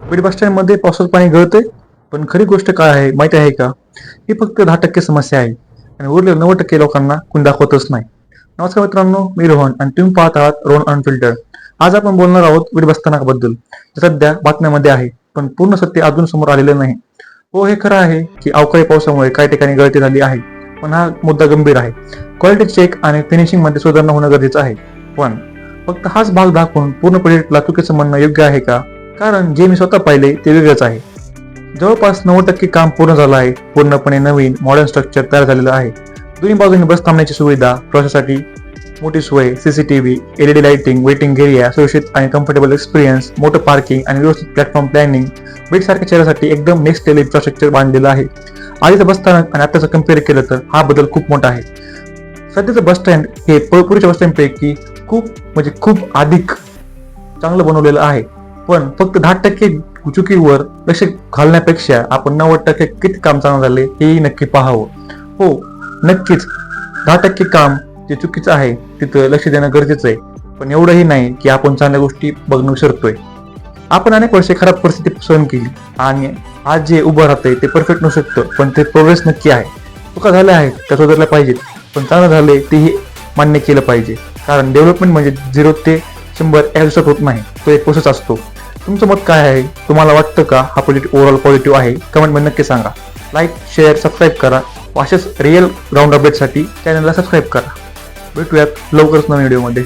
बीड बस स्टँडमध्ये पावसाचं पाणी गळतंय, पण खरी गोष्ट काय आहे माहिती आहे का? ही फक्त 10% समस्या आहे आणि उरलेल्या 90% लोकांना कोणी दाखवतच नाही. नमस्कार मित्रांनो, मी रोहन आणि तुम्ही पाहत आहात रोहन अनफिल्टर. आज आपण बोलणार आहोत बीड बस स्थानकाबद्दल. जे सध्या बातम्यामध्ये आहे, पण पूर्ण सत्य अजून समोर आलेलं नाही. हो, हे खरं आहे की अवकाळी पावसामुळे काही ठिकाणी गळती झाली आहे, पण हा मुद्दा गंभीर आहे. क्वालिटी चेक आणि फिनिशिंग मध्ये सुधारणा होणं गरजेचं आहे. पण फक्त हाच भाग दाखवून पूर्ण प्रोजेक्टला चुकीचं म्हणणं योग्य आहे का? कारण जे मी स्वतः पाहिले ते वेगळंच आहे. जवळपास 90% काम पूर्ण झालं आहे. पूर्णपणे नवीन मॉडर्न स्ट्रक्चर तयार झालेलं आहे. दोन्ही बाजूंनी बस थांबण्याची सुविधा, प्रवासासाठी मोठी सोय, CCTV, LED lighting, waiting area, सुरक्षित आणि कम्फर्टेबल एक्सपिरियन्स, मोठं पार्किंग आणि व्यवस्थित प्लॅटफॉर्म प्लॅनिंग. बीड सारख्या शहरासाठी एकदम नेक्स्ट लेव्हल इन्फ्रास्ट्रक्चर बांधलेलं आहे. आधीचं बस स्थानक आणि आताचं कम्पेअर केलं तर हा बदल खूप मोठा आहे. सध्याचं बस स्टँड हे पूर्वीच्या बस स्टँडपैकी खूप अधिक चांगलं बनवलेलं आहे. पण फक्त 10% चुकीवर लक्ष घालण्यापेक्षा आपण 90% किती काम चांगलं झाले हेही नक्की पाहावं. हो, नक्कीच 10% काम जे चुकीचं आहे तिथं लक्ष देणं गरजेचं आहे. पण एवढंही नाही की आपण चांगल्या गोष्टी बघणं विसरतोय. आपण अनेक वर्षे खराब परिस्थिती सहन केली आणि आज जे उभं राहतंय ते परफेक्ट नसू शकतं, पण ते प्रोग्रेस नक्की आहे. चुका झाल्या आहेत त्या सुधारल्या पाहिजेत, पण चांगलं झालंय तेही मान्य केलं पाहिजे. कारण डेव्हलपमेंट म्हणजे 0 ते 100 एका दिवसात होत नाही, तो एक प्रोसेस असतो. तुमचं मत काय आहे? तुम्हाला वाटतं का हा प्रोजेक्ट ओव्हरऑल पॉझिटिव्ह आहे? कमेंटमध्ये नक्की सांगा. लाईक, शेअर, सबस्क्राईब करा. अशाच रिअल ग्राउंड अपडेटसाठी चॅनलला सबस्क्राईब करा. भेटूयात लवकरच नवीन व्हिडिओमध्ये.